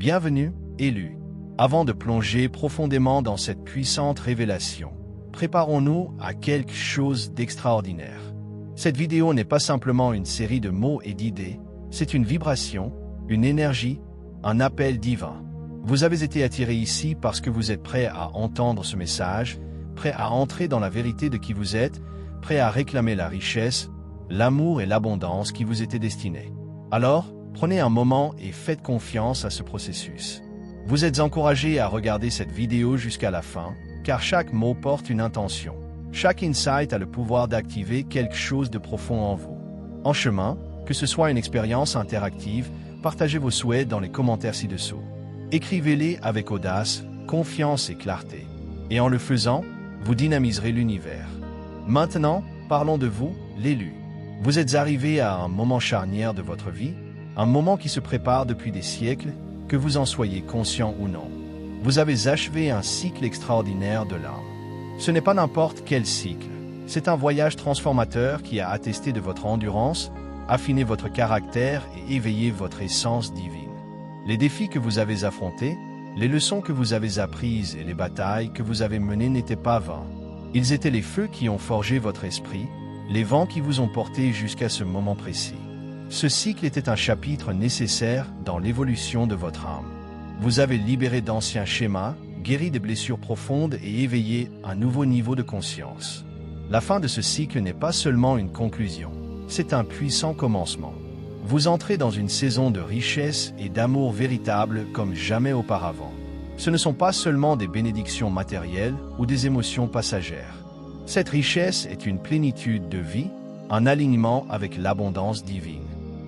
Bienvenue, élus. Avant de plonger profondément dans cette puissante révélation, préparons-nous à quelque chose d'extraordinaire. Cette vidéo n'est pas simplement une série de mots et d'idées, c'est une vibration, une énergie, un appel divin. Vous avez été attiré ici parce que vous êtes prêt à entendre ce message, prêt à entrer dans la vérité de qui vous êtes, prêt à réclamer la richesse, l'amour et l'abondance qui vous étaient destinés. Alors, prenez un moment et faites confiance à ce processus. Vous êtes encouragé à regarder cette vidéo jusqu'à la fin, car chaque mot porte une intention. Chaque insight a le pouvoir d'activer quelque chose de profond en vous. En chemin, que ce soit une expérience interactive, partagez vos souhaits dans les commentaires ci-dessous. Écrivez-les avec audace, confiance et clarté. Et en le faisant, vous dynamiserez l'univers. Maintenant, parlons de vous, l'élu. Vous êtes arrivé à un moment charnière de votre vie, un moment qui se prépare depuis des siècles, que vous en soyez conscient ou non. Vous avez achevé un cycle extraordinaire de l'âme. Ce n'est pas n'importe quel cycle. C'est un voyage transformateur qui a attesté de votre endurance, affiné votre caractère et éveillé votre essence divine. Les défis que vous avez affrontés, les leçons que vous avez apprises et les batailles que vous avez menées n'étaient pas vains. Ils étaient les feux qui ont forgé votre esprit, les vents qui vous ont porté jusqu'à ce moment précis. Ce cycle était un chapitre nécessaire dans l'évolution de votre âme. Vous avez libéré d'anciens schémas, guéri des blessures profondes et éveillé un nouveau niveau de conscience. La fin de ce cycle n'est pas seulement une conclusion, c'est un puissant commencement. Vous entrez dans une saison de richesse et d'amour véritable comme jamais auparavant. Ce ne sont pas seulement des bénédictions matérielles ou des émotions passagères. Cette richesse est une plénitude de vie, un alignement avec l'abondance divine.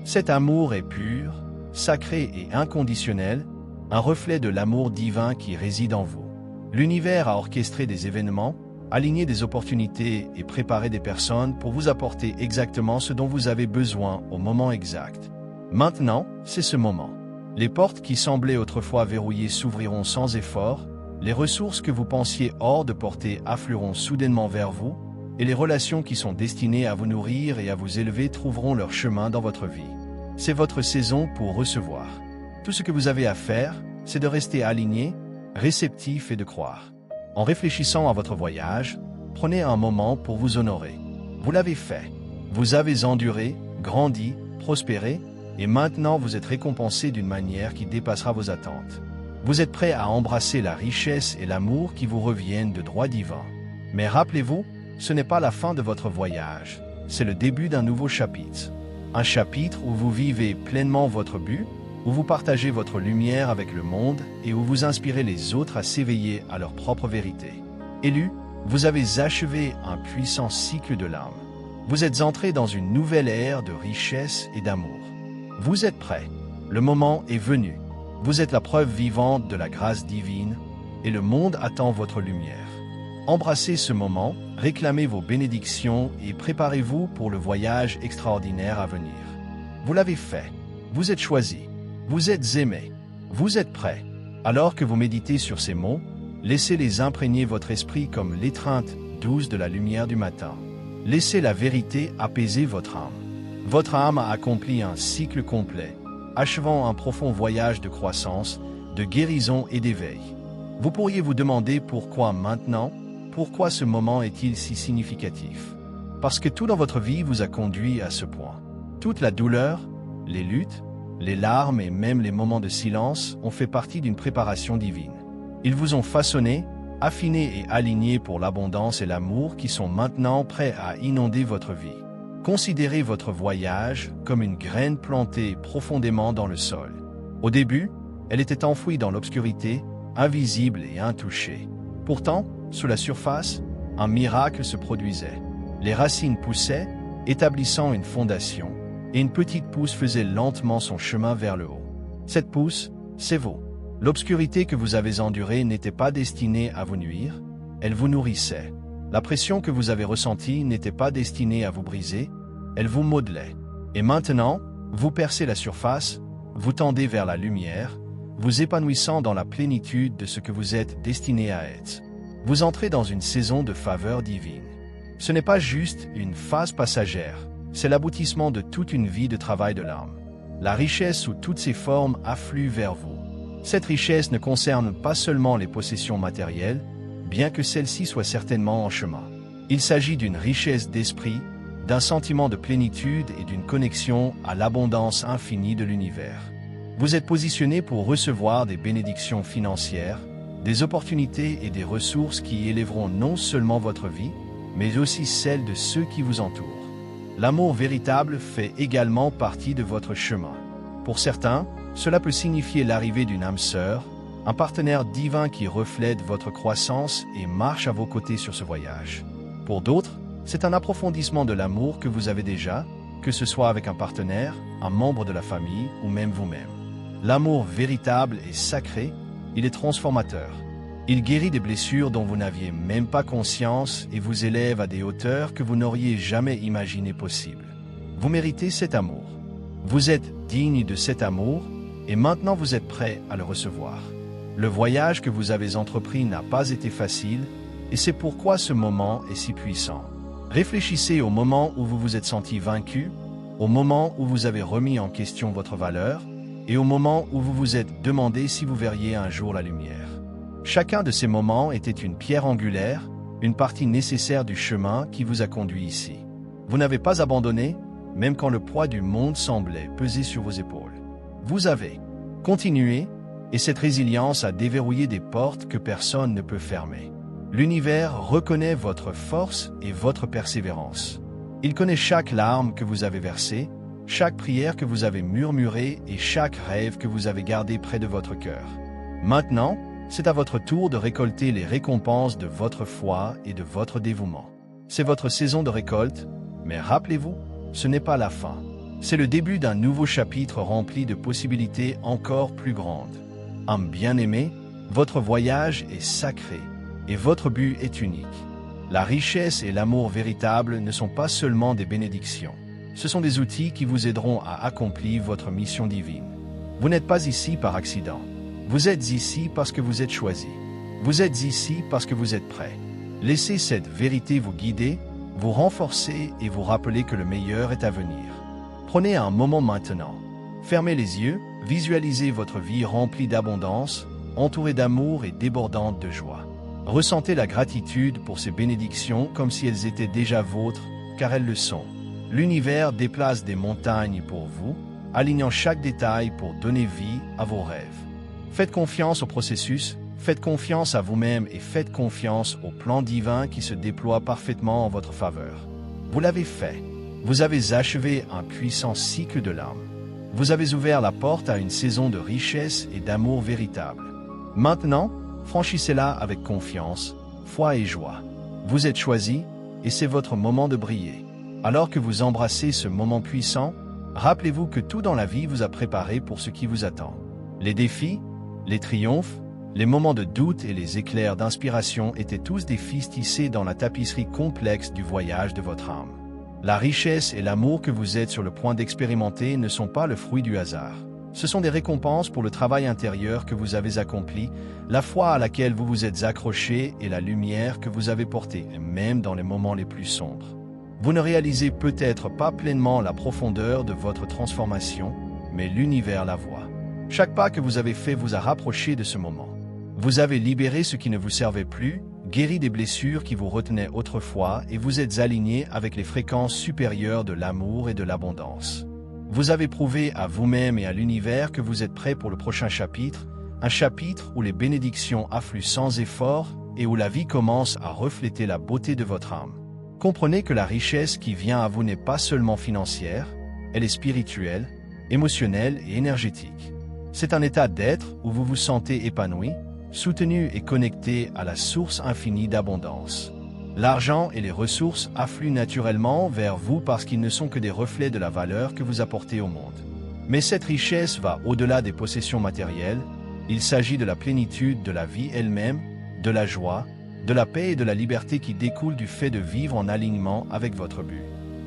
Cet amour est pur, sacré et inconditionnel, un reflet de l'amour divin qui réside en vous. L'univers a orchestré des événements, aligné des opportunités et préparé des personnes pour vous apporter exactement ce dont vous avez besoin au moment exact. Maintenant, c'est ce moment. Les portes qui semblaient autrefois verrouillées s'ouvriront sans effort, les ressources que vous pensiez hors de portée afflueront soudainement vers vous, et les relations qui sont destinées à vous nourrir et à vous élever trouveront leur chemin dans votre vie. C'est votre saison pour recevoir. Tout ce que vous avez à faire, c'est de rester aligné, réceptif et de croire. En réfléchissant à votre voyage, prenez un moment pour vous honorer. Vous l'avez fait. Vous avez enduré, grandi, prospéré, et maintenant vous êtes récompensé d'une manière qui dépassera vos attentes. Vous êtes prêt à embrasser la richesse et l'amour qui vous reviennent de droit divin. Mais rappelez-vous, ce n'est pas la fin de votre voyage, c'est le début d'un nouveau chapitre. Un chapitre où vous vivez pleinement votre but, où vous partagez votre lumière avec le monde et où vous inspirez les autres à s'éveiller à leur propre vérité. Élu, vous avez achevé un puissant cycle de l'âme. Vous êtes entré dans une nouvelle ère de richesse et d'amour. Vous êtes prêt. Le moment est venu. Vous êtes la preuve vivante de la grâce divine et le monde attend votre lumière. Embrassez ce moment, réclamez vos bénédictions et préparez-vous pour le voyage extraordinaire à venir. Vous l'avez fait. Vous êtes choisi. Vous êtes aimé. Vous êtes prêt. Alors que vous méditez sur ces mots, laissez-les imprégner votre esprit comme l'étreinte douce de la lumière du matin. Laissez la vérité apaiser votre âme. Votre âme a accompli un cycle complet, achevant un profond voyage de croissance, de guérison et d'éveil. Vous pourriez vous demander pourquoi maintenant, pourquoi ce moment est-il si significatif? Parce que tout dans votre vie vous a conduit à ce point. Toute la douleur, les luttes, les larmes et même les moments de silence ont fait partie d'une préparation divine. Ils vous ont façonné, affiné et aligné pour l'abondance et l'amour qui sont maintenant prêts à inonder votre vie. Considérez votre voyage comme une graine plantée profondément dans le sol. Au début, elle était enfouie dans l'obscurité, invisible et intouchée. Pourtant, sous la surface, un miracle se produisait. Les racines poussaient, établissant une fondation, et une petite pousse faisait lentement son chemin vers le haut. Cette pousse, c'est vous. L'obscurité que vous avez endurée n'était pas destinée à vous nuire, elle vous nourrissait. La pression que vous avez ressentie n'était pas destinée à vous briser, elle vous modelait. Et maintenant, vous percez la surface, vous tendez vers la lumière, vous épanouissant dans la plénitude de ce que vous êtes destiné à être. Vous entrez dans une saison de faveur divine. Ce n'est pas juste une phase passagère, c'est l'aboutissement de toute une vie de travail de l'âme. La richesse sous toutes ses formes afflue vers vous. Cette richesse ne concerne pas seulement les possessions matérielles, bien que celles-ci soient certainement en chemin. Il s'agit d'une richesse d'esprit, d'un sentiment de plénitude et d'une connexion à l'abondance infinie de l'univers. Vous êtes positionné pour recevoir des bénédictions financières, des opportunités et des ressources qui élèveront non seulement votre vie, mais aussi celle de ceux qui vous entourent. L'amour véritable fait également partie de votre chemin. Pour certains, cela peut signifier l'arrivée d'une âme sœur, un partenaire divin qui reflète votre croissance et marche à vos côtés sur ce voyage. Pour d'autres, c'est un approfondissement de l'amour que vous avez déjà, que ce soit avec un partenaire, un membre de la famille ou même vous-même. L'amour véritable est sacré, il est transformateur. Il guérit des blessures dont vous n'aviez même pas conscience et vous élève à des hauteurs que vous n'auriez jamais imaginées possibles. Vous méritez cet amour. Vous êtes digne de cet amour et maintenant vous êtes prêt à le recevoir. Le voyage que vous avez entrepris n'a pas été facile et c'est pourquoi ce moment est si puissant. Réfléchissez au moment où vous vous êtes senti vaincu, au moment où vous avez remis en question votre valeur et au moment où vous vous êtes demandé si vous verriez un jour la lumière. Chacun de ces moments était une pierre angulaire, une partie nécessaire du chemin qui vous a conduit ici. Vous n'avez pas abandonné, même quand le poids du monde semblait peser sur vos épaules. Vous avez continué, et cette résilience a déverrouillé des portes que personne ne peut fermer. L'univers reconnaît votre force et votre persévérance. Il connaît chaque larme que vous avez versée, chaque prière que vous avez murmurée et chaque rêve que vous avez gardé près de votre cœur. Maintenant, c'est à votre tour de récolter les récompenses de votre foi et de votre dévouement. C'est votre saison de récolte, mais rappelez-vous, ce n'est pas la fin. C'est le début d'un nouveau chapitre rempli de possibilités encore plus grandes. Âme bien-aimée, votre voyage est sacré et votre but est unique. La richesse et l'amour véritable ne sont pas seulement des bénédictions. Ce sont des outils qui vous aideront à accomplir votre mission divine. Vous n'êtes pas ici par accident. Vous êtes ici parce que vous êtes choisi. Vous êtes ici parce que vous êtes prêt. Laissez cette vérité vous guider, vous renforcer et vous rappeler que le meilleur est à venir. Prenez un moment maintenant. Fermez les yeux, visualisez votre vie remplie d'abondance, entourée d'amour et débordante de joie. Ressentez la gratitude pour ces bénédictions comme si elles étaient déjà vôtres, car elles le sont. L'univers déplace des montagnes pour vous, alignant chaque détail pour donner vie à vos rêves. Faites confiance au processus, faites confiance à vous-même et faites confiance au plan divin qui se déploie parfaitement en votre faveur. Vous l'avez fait. Vous avez achevé un puissant cycle de l'âme. Vous avez ouvert la porte à une saison de richesse et d'amour véritable. Maintenant, franchissez-la avec confiance, foi et joie. Vous êtes choisi et c'est votre moment de briller. Alors que vous embrassez ce moment puissant, rappelez-vous que tout dans la vie vous a préparé pour ce qui vous attend. Les défis, les triomphes, les moments de doute et les éclairs d'inspiration étaient tous des fils tissés dans la tapisserie complexe du voyage de votre âme. La richesse et l'amour que vous êtes sur le point d'expérimenter ne sont pas le fruit du hasard. Ce sont des récompenses pour le travail intérieur que vous avez accompli, la foi à laquelle vous vous êtes accroché et la lumière que vous avez portée, même dans les moments les plus sombres. Vous ne réalisez peut-être pas pleinement la profondeur de votre transformation, mais l'univers la voit. Chaque pas que vous avez fait vous a rapproché de ce moment. Vous avez libéré ce qui ne vous servait plus, guéri des blessures qui vous retenaient autrefois et vous êtes aligné avec les fréquences supérieures de l'amour et de l'abondance. Vous avez prouvé à vous-même et à l'univers que vous êtes prêt pour le prochain chapitre, un chapitre où les bénédictions affluent sans effort et où la vie commence à refléter la beauté de votre âme. Comprenez que la richesse qui vient à vous n'est pas seulement financière, elle est spirituelle, émotionnelle et énergétique. C'est un état d'être où vous vous sentez épanoui, soutenu et connecté à la source infinie d'abondance. L'argent et les ressources affluent naturellement vers vous parce qu'ils ne sont que des reflets de la valeur que vous apportez au monde. Mais cette richesse va au-delà des possessions matérielles, il s'agit de la plénitude de la vie elle-même, de la joie, de la paix et de la liberté qui découlent du fait de vivre en alignement avec votre but.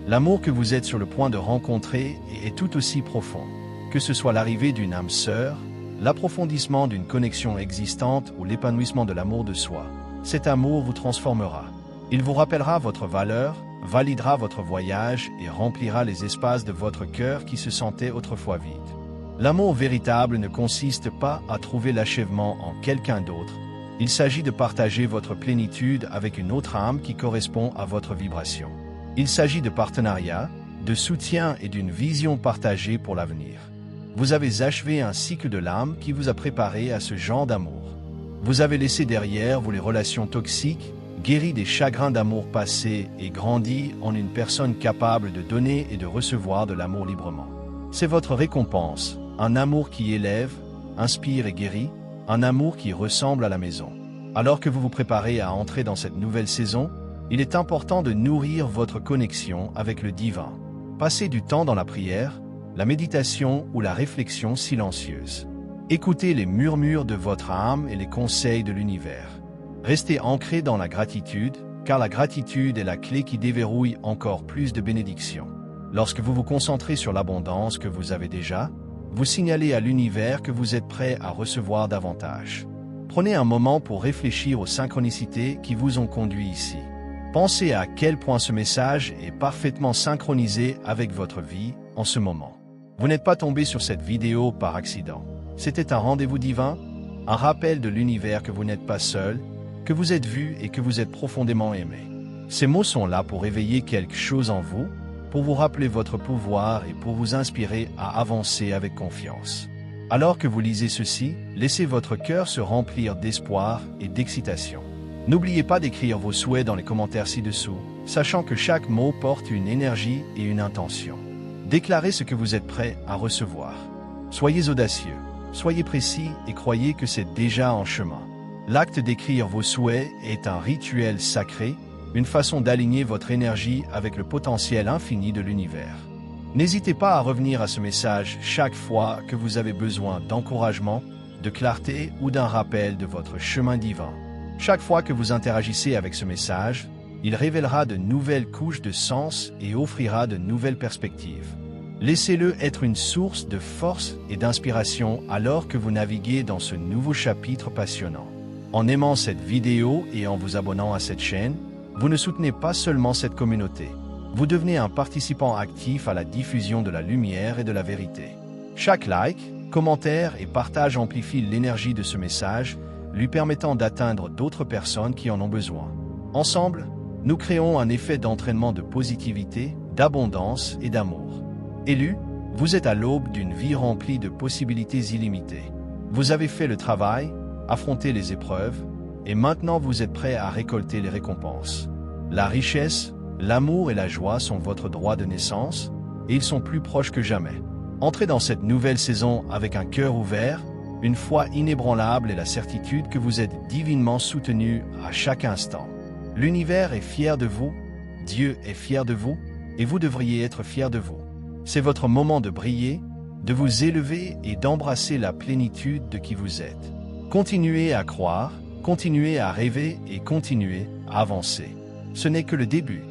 L'amour que vous êtes sur le point de rencontrer est tout aussi profond. Que ce soit l'arrivée d'une âme sœur, l'approfondissement d'une connexion existante ou l'épanouissement de l'amour de soi, cet amour vous transformera. Il vous rappellera votre valeur, validera votre voyage et remplira les espaces de votre cœur qui se sentaient autrefois vides. L'amour véritable ne consiste pas à trouver l'achèvement en quelqu'un d'autre. Il s'agit de partager votre plénitude avec une autre âme qui correspond à votre vibration. Il s'agit de partenariat, de soutien et d'une vision partagée pour l'avenir. Vous avez achevé un cycle de l'âme qui vous a préparé à ce genre d'amour. Vous avez laissé derrière vous les relations toxiques, guéri des chagrins d'amour passés et grandi en une personne capable de donner et de recevoir de l'amour librement. C'est votre récompense, un amour qui élève, inspire et guérit, un amour qui ressemble à la maison. Alors que vous vous préparez à entrer dans cette nouvelle saison, il est important de nourrir votre connexion avec le divin. Passez du temps dans la prière, la méditation ou la réflexion silencieuse. Écoutez les murmures de votre âme et les conseils de l'univers. Restez ancré dans la gratitude, car la gratitude est la clé qui déverrouille encore plus de bénédictions. Lorsque vous vous concentrez sur l'abondance que vous avez déjà, vous signalez à l'univers que vous êtes prêt à recevoir davantage. Prenez un moment pour réfléchir aux synchronicités qui vous ont conduit ici. Pensez à quel point ce message est parfaitement synchronisé avec votre vie en ce moment. Vous n'êtes pas tombé sur cette vidéo par accident. C'était un rendez-vous divin, un rappel de l'univers que vous n'êtes pas seul, que vous êtes vu et que vous êtes profondément aimé. Ces mots sont là pour éveiller quelque chose en vous, pour vous rappeler votre pouvoir et pour vous inspirer à avancer avec confiance. Alors que vous lisez ceci, laissez votre cœur se remplir d'espoir et d'excitation. N'oubliez pas d'écrire vos souhaits dans les commentaires ci-dessous, sachant que chaque mot porte une énergie et une intention. Déclarez ce que vous êtes prêt à recevoir. Soyez audacieux, soyez précis et croyez que c'est déjà en chemin. L'acte d'écrire vos souhaits est un rituel sacré, une façon d'aligner votre énergie avec le potentiel infini de l'univers. N'hésitez pas à revenir à ce message chaque fois que vous avez besoin d'encouragement, de clarté ou d'un rappel de votre chemin divin. Chaque fois que vous interagissez avec ce message, il révélera de nouvelles couches de sens et offrira de nouvelles perspectives. Laissez-le être une source de force et d'inspiration alors que vous naviguez dans ce nouveau chapitre passionnant. En aimant cette vidéo et en vous abonnant à cette chaîne, vous ne soutenez pas seulement cette communauté, vous devenez un participant actif à la diffusion de la lumière et de la vérité. Chaque like, commentaire et partage amplifie l'énergie de ce message, lui permettant d'atteindre d'autres personnes qui en ont besoin. Ensemble, nous créons un effet d'entraînement de positivité, d'abondance et d'amour. Élu, vous êtes à l'aube d'une vie remplie de possibilités illimitées. Vous avez fait le travail, affronté les épreuves, et maintenant vous êtes prêt à récolter les récompenses. La richesse, l'amour et la joie sont votre droit de naissance, et ils sont plus proches que jamais. Entrez dans cette nouvelle saison avec un cœur ouvert, une foi inébranlable et la certitude que vous êtes divinement soutenu à chaque instant. L'univers est fier de vous, Dieu est fier de vous, et vous devriez être fier de vous. C'est votre moment de briller, de vous élever et d'embrasser la plénitude de qui vous êtes. Continuez à croire, continuez à rêver et continuez à avancer. Ce n'est que le début.